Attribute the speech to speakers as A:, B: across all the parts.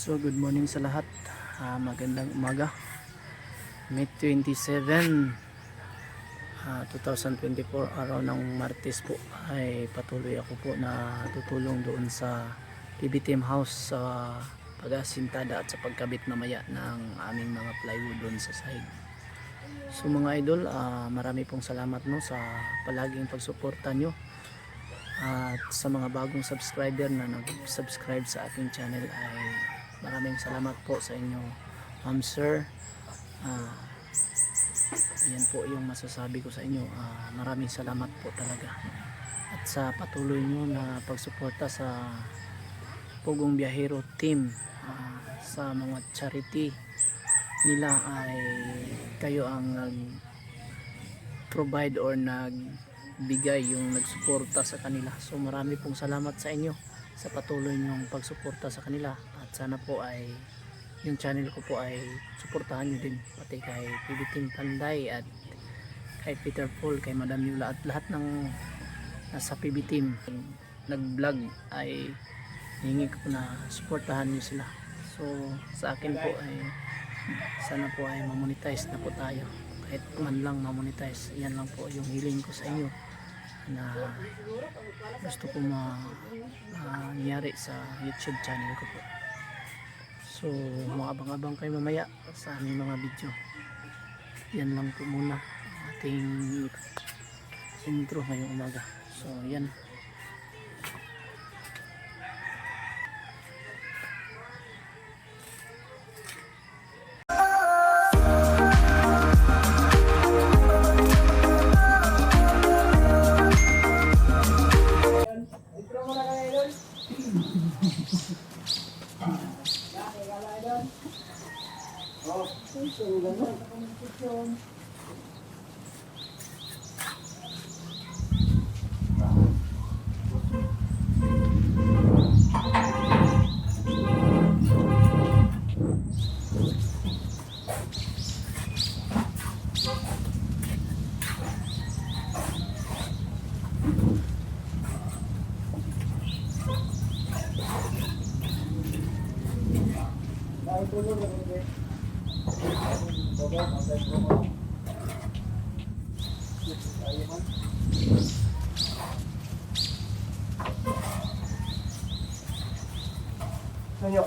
A: So good morning sa lahat. Magandang umaga. May 27, 2024, araw ng Martes po, ay patuloy ako po na tutulong doon sa PB Team House sa pag-asintada at sa pagkabit mamaya ng aming mga plywood doon sa side. So mga idol, marami pong salamat sa palaging pagsuporta nyo. At sa mga bagong subscriber na nag-subscribe sa aking channel ay maraming salamat po sa inyo, ma'am sir. Yan po yung masasabi ko sa inyo. Maraming salamat po talaga. At sa patuloy nyo na pagsuporta sa Pugong Biyahero team, sa mga charity nila, ay kayo ang nag-provide or nagbigay, yung nagsuporta sa kanila. So marami pong salamat sa inyo sa patuloy nyong pagsuporta sa kanila, at sana po ay yung channel ko po ay suportahan nyo din, pati kay PB Team Panday at kay Peter Paul, kay Madam Yula, at lahat ng nasa PB Team nag vlog ay hingi ko na suportahan nyo sila. So sa akin po ay sana po ay mamonetize na po tayo, kahit man lang mamonetize. Yan lang po yung hiling ko sa inyo na gusto ko mangyari sa YouTube channel ko po. So maabang-abang kayo mamaya sa aming mga video. Yan lang po muna ating intro ngayong umaga. So yan.
B: Ayo.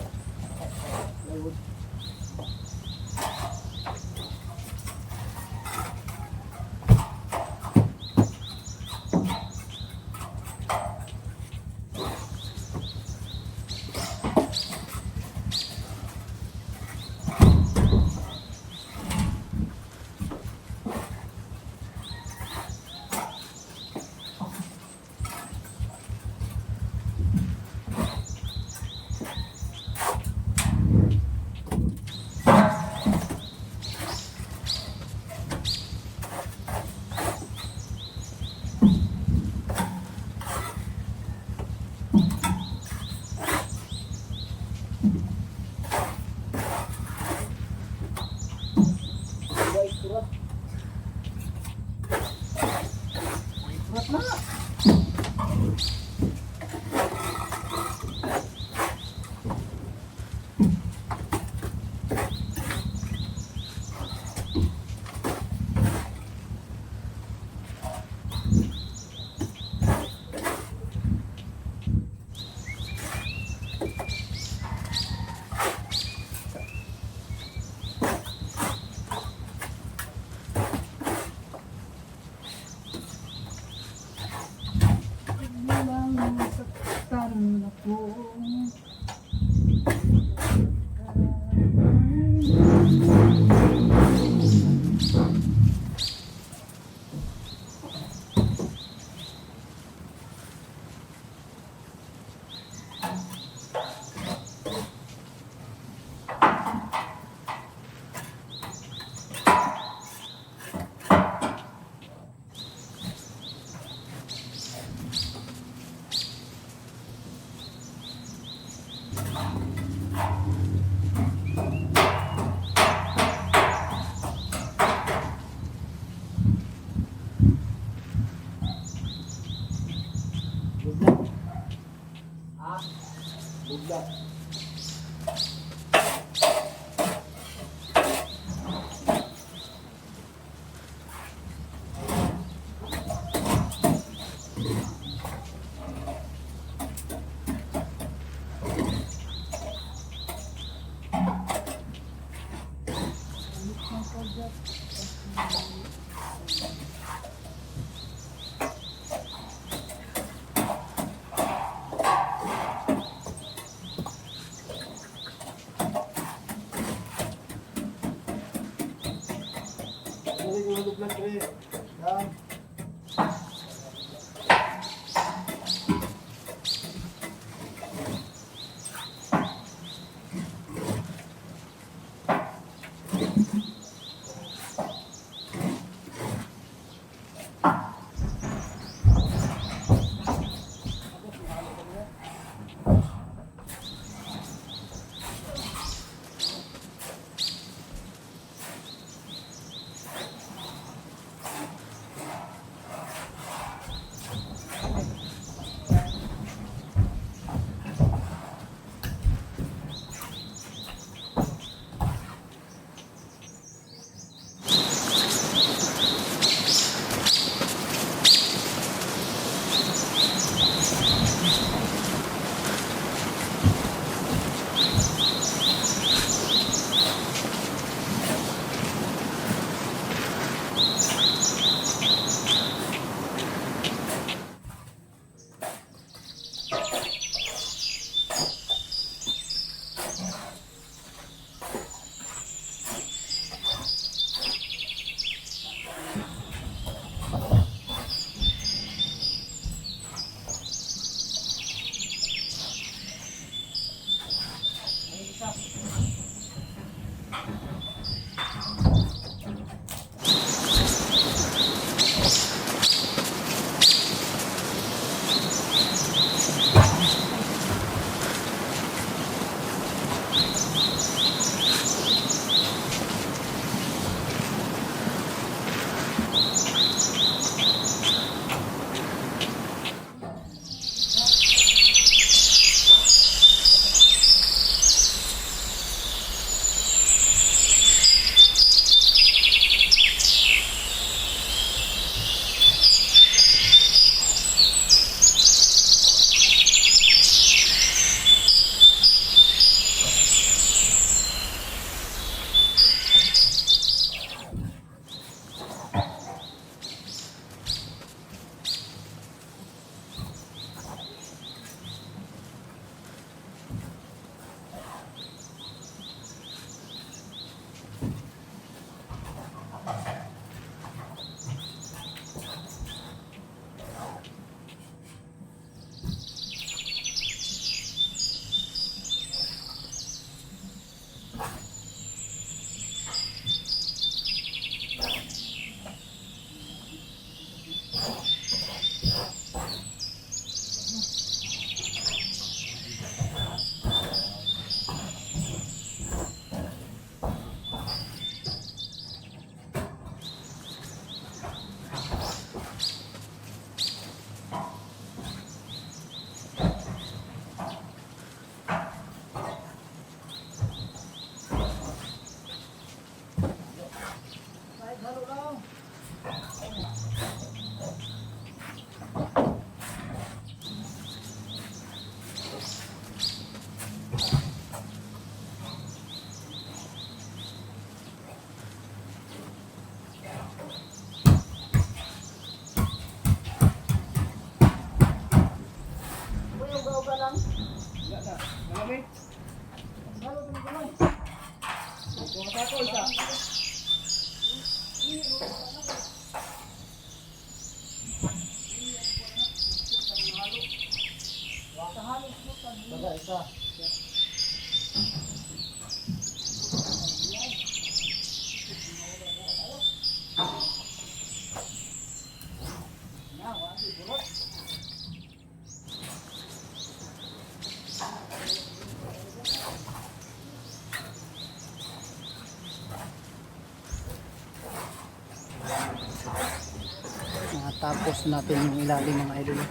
A: Tapos natin yung ilalim mga idol.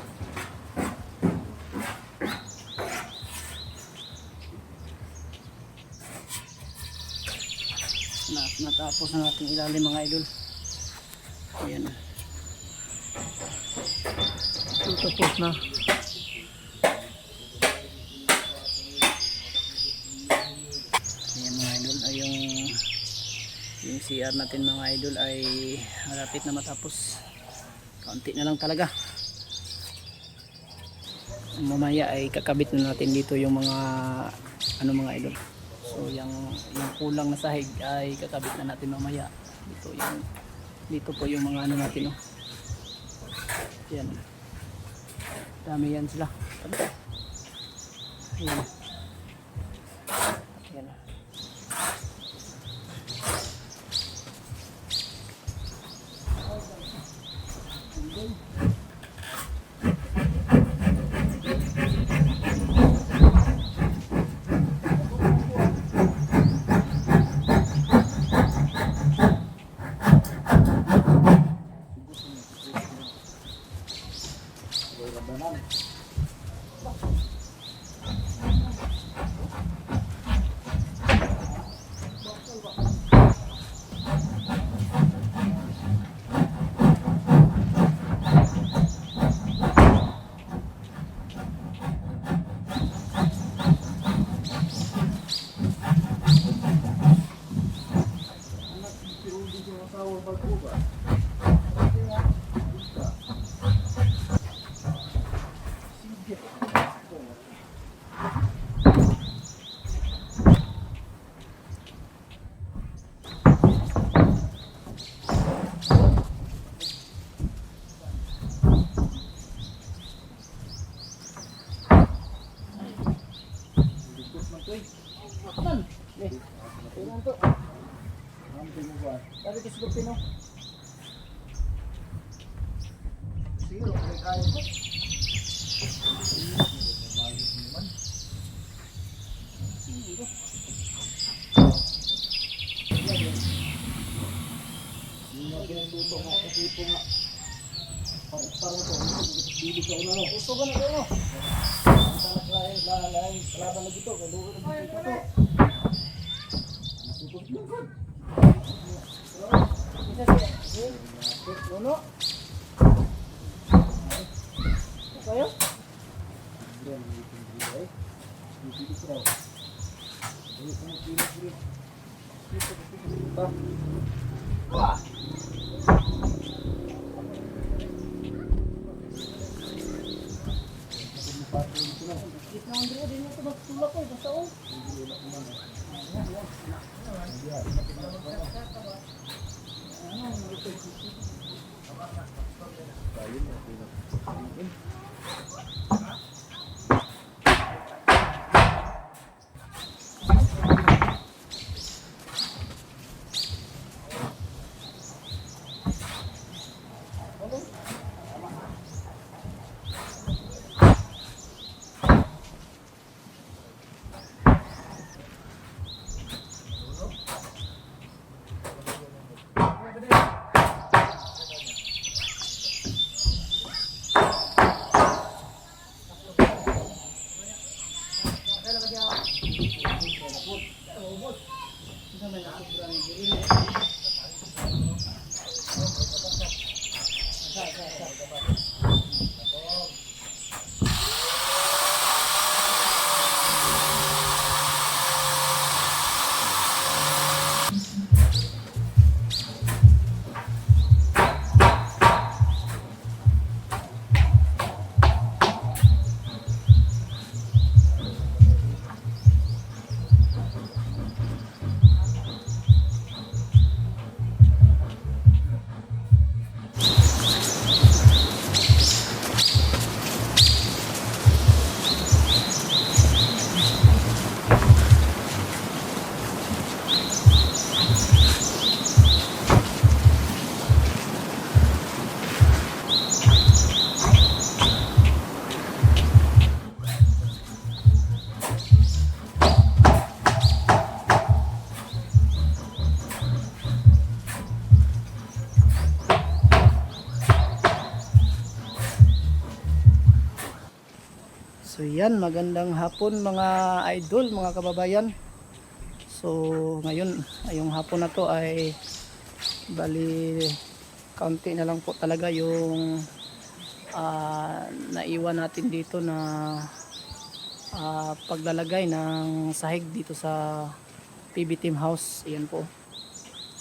A: Natapos na natin ilalim mga idol. Ayan. Tapos na. Ayan mga idol ay yung CR natin mga idol ay malapit na matapos. Kaunti na lang talaga. Mamaya ay kakabit na natin dito yung mga ano mga idol. So yung kulang na sahig ay kakabit na natin mamaya. Dito po yung mga ano natin, oh. Yan. Dami yan sila. Ayan. Ayan. So yan, magandang hapon mga idol, mga kababayan. So ngayon, yung hapon na to ay bali kaunti na lang po talaga yung naiwan natin dito na paglalagay ng sahig dito sa PB Team House. Ayan po.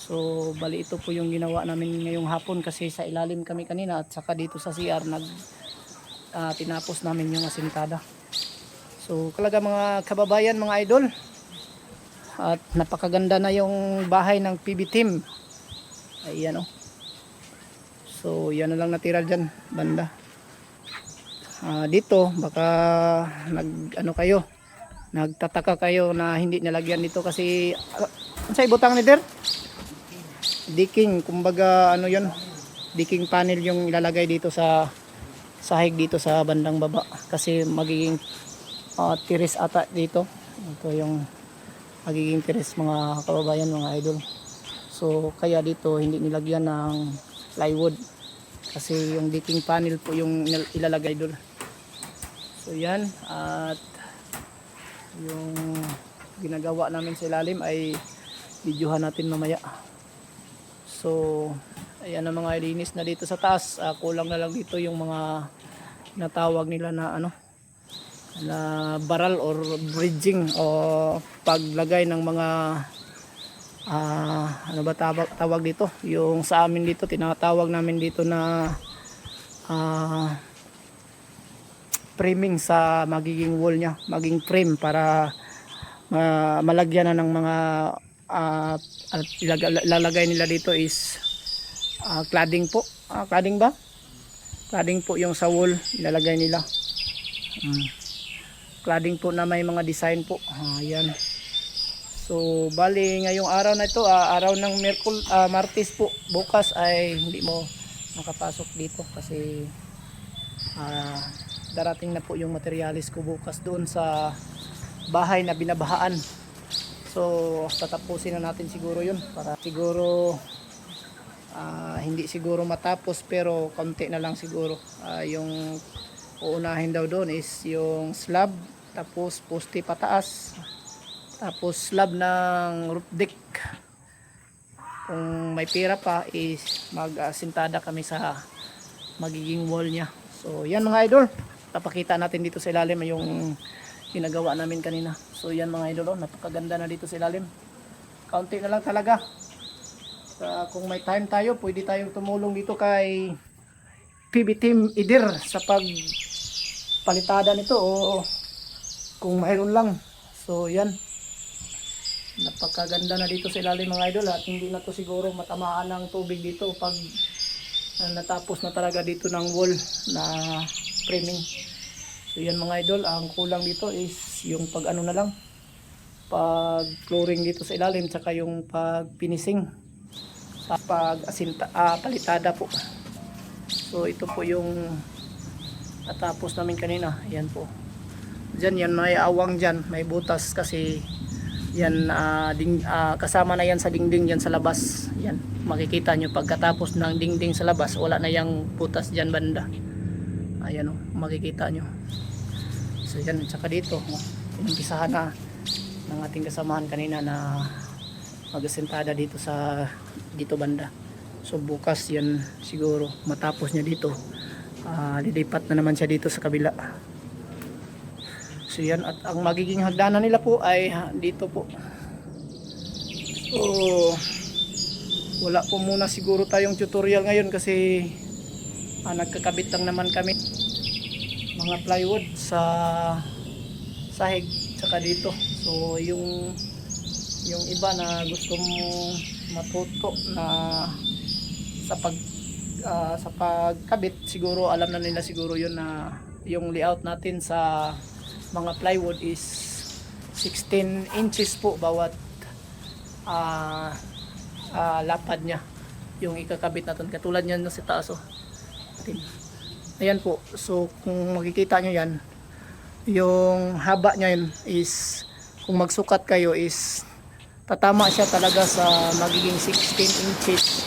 A: So bali ito po yung ginawa namin ngayong hapon kasi sa ilalim kami kanina at saka dito sa CR tinapos namin yung asintada. So talaga mga kababayan, mga idol, at napakaganda na yung bahay ng PB team. Ayan oh. So yan na lang natira dyan banda. Dito baka nagtataka kayo na hindi nilagyan dito kasi sa ibutang ni Der diking, kumbaga diking panel yung ilalagay dito sa sahig dito sa bandang baba kasi magiging tiris ata dito. Ito yung magiging tiris mga kababayan, mga idol. So kaya dito hindi nilagyan ng plywood kasi yung diking panel po yung ilalagay doon. So yan, at yung ginagawa namin sa ilalim ay videohan natin mamaya. So ayan na mga linis na dito sa taas. Kulang na lang dito yung mga natawag nila na na baral or bridging o paglagay ng mga tawag dito, yung sa amin dito tinatawag namin dito na framing sa magiging wall nya, maging frame para malagyan na ng mga ilalagay nila dito is cladding po. Cladding ba? Cladding po yung sa wall ilalagay nila. Cladding po na may mga design po. Ayan. So bali ngayong araw na ito, araw ng Martes po. Bukas ay hindi mo makapasok dito kasi darating na po yung materialis ko bukas doon sa bahay na binabahaan. So tatapusin na natin siguro yun para siguro hindi siguro matapos pero konti na lang siguro. Yung uunahin daw doon is yung slab, tapos poste pataas, tapos slab ng roof deck. Kung may pira pa is mag-asintada kami sa magiging wall nya. So yan mga idol, papakita natin dito sa ilalim yung ginagawa namin kanina. So yan mga idol, napakaganda na dito sa ilalim. Kaunti na lang talaga. Kung may time tayo, pwede tayong tumulong dito kay PB Team Idir sa pagpalitada nito o kung mayroon lang. So yan, napakaganda na dito sa ilalim mga idol, at hindi na to siguro matamaan ng tubig dito pag natapos na talaga dito ng wall na framing. So yan mga idol, ang kulang dito is yung pag na lang, pag flooring dito sa ilalim, tsaka yung pag finishing sa palitada po. So ito po yung natapos namin kanina. Yan po, dyan yan may awang, dyan may butas kasi yan kasama na yan sa dingding yan sa labas. Yan makikita nyo pagkatapos ng dingding sa labas, wala na yung butas dyan banda. Ayan o, makikita nyo. So yan, tsaka dito inumpisahan na ng ating kasamahan kanina na mag-asentada dito dito banda. So bukas yan siguro matapos niya dito, lilipat na naman siya dito sa kabila. So yan, at ang magiging hagdanan nila po ay dito po. So wala po muna siguro tayong tutorial ngayon kasi nagkakabit lang naman kami mga plywood sa sahig tsaka dito. So yung iba na gusto mo matuto na sa pagkabit, siguro alam na nila siguro yun na yung layout natin sa mga plywood is 16 inches po bawat lapad nya yung ikakabit natin, katulad nyan sa taas oh. Ayan po. So kung makikita nyo yan, yung haba nya yun is, kung magsukat kayo is tatama siya talaga sa magiging 16 inches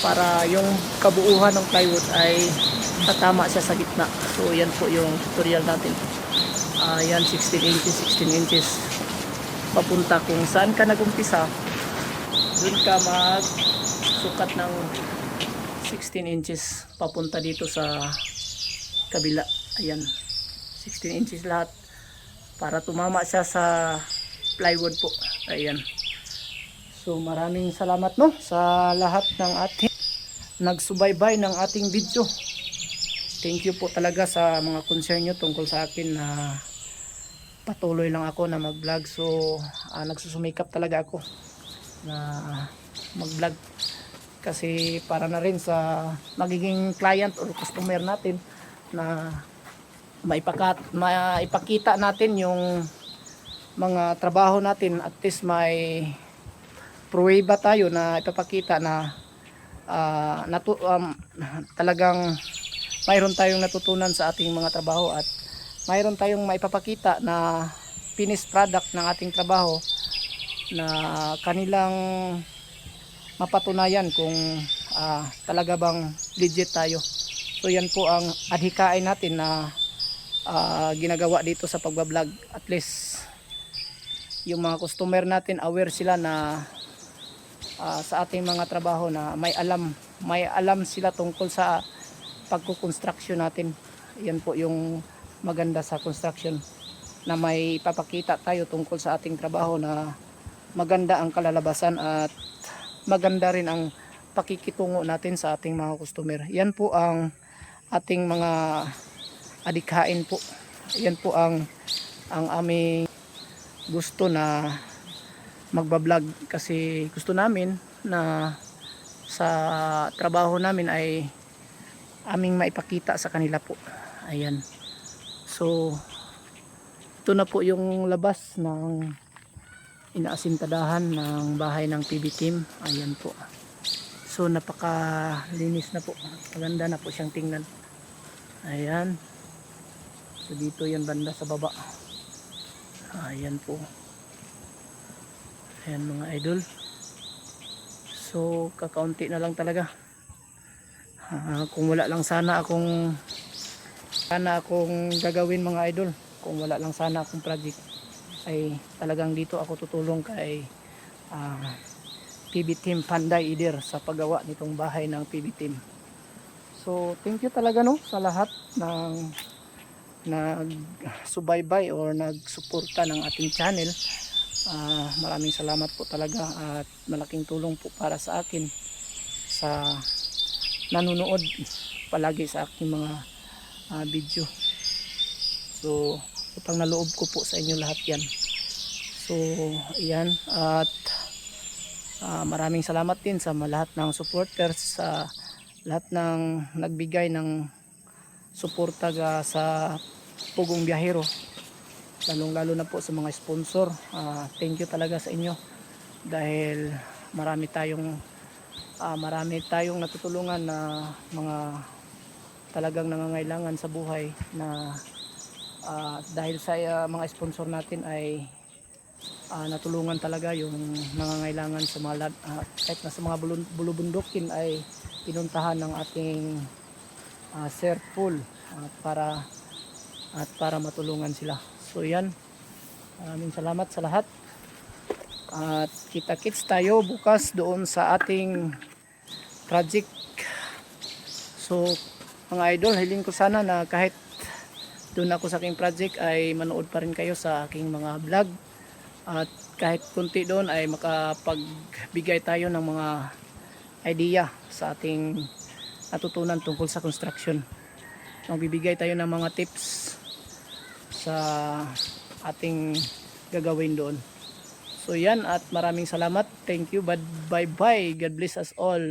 A: para yung kabuuhan ng plywood ay tatama siya sa gitna. So yan po yung tutorial natin. Yan 16 inches papunta kung saan ka nagumpisa, dun ka magsukat ng 16 inches papunta dito sa kabila. Ayan, 16 inches lahat para tumama siya sa plywood po. Ayan. So So maraming salamat no sa lahat ng ating nagsubaybay ng ating video. Thank you po talaga sa mga concern nyo tungkol sa akin na patuloy lang ako na mag-vlog. So nagsusumikap talaga ako na mag-vlog kasi para na rin sa magiging client or customer natin na maipakita natin yung mga trabaho natin, at least may pruweba tayo na ipapakita na talagang mayroon tayong natutunan sa ating mga trabaho at mayroon tayong maipapakita na finished product ng ating trabaho na kanilang mapatunayan kung talaga bang legit tayo. So yan po ang adhikain natin na ginagawa dito sa pagbablog. At least yung mga customer natin aware sila na sa ating mga trabaho na may alam sila tungkol sa pagkukonstruction natin. Yan po yung maganda sa construction, na may papakita tayo tungkol sa ating trabaho na maganda ang kalalabasan at maganda rin ang pakikitungo natin sa ating mga customer. Yan po ang ating mga adikhain po. Yan po ang aming gusto na magbablog, kasi gusto namin na sa trabaho namin ay aming maipakita sa kanila po. Ayan. So ito na po yung labas ng inaasintadahan ng bahay ng PB team. Ayan po. So napakalinis na po. Maganda na po siyang tingnan. Ayan. So dito yan banda sa baba. Ayan po. Ayan mga idol. So kakaunti na lang talaga. Kung wala lang sana akong gagawin mga idol, kung wala lang sana akong project, ay talagang dito ako tutulong kay PB team Panday Ider sa paggawa nitong bahay ng PB team. So thank you talaga no sa lahat ng nagsubaybay or nagsuporta ng ating channel. Maraming salamat po talaga at malaking tulong po para sa akin sa nanonood palagi sa aking mga video. So utang na loob ko po sa inyo lahat yan. So ayan, at maraming salamat din sa lahat ng supporters, sa lahat ng nagbigay ng suporta sa Pugong Biyahero, lalong lalo na po sa mga sponsor. Thank you talaga sa inyo dahil marami tayong natutulungan na mga talagang nangangailangan sa buhay, na dahil sa mga sponsor natin ay natulungan talaga yung nangangailangan sa mga kahit na sa mga bulubundukin ay pinuntahan ng ating Sir Paul para matulungan sila. So yan, maraming salamat sa lahat at kita-kits tayo bukas doon sa ating project. So mga idol, hiling ko sana na kahit doon ako sa aking project ay manood pa rin kayo sa aking mga vlog, at kahit kunti doon ay makapagbigay tayo ng mga idea sa ating natutunan tungkol sa construction. Magbibigay tayo ng mga tips sa ating gagawin doon. So yan, at maraming salamat. Thank you. Bye bye. God bless us all.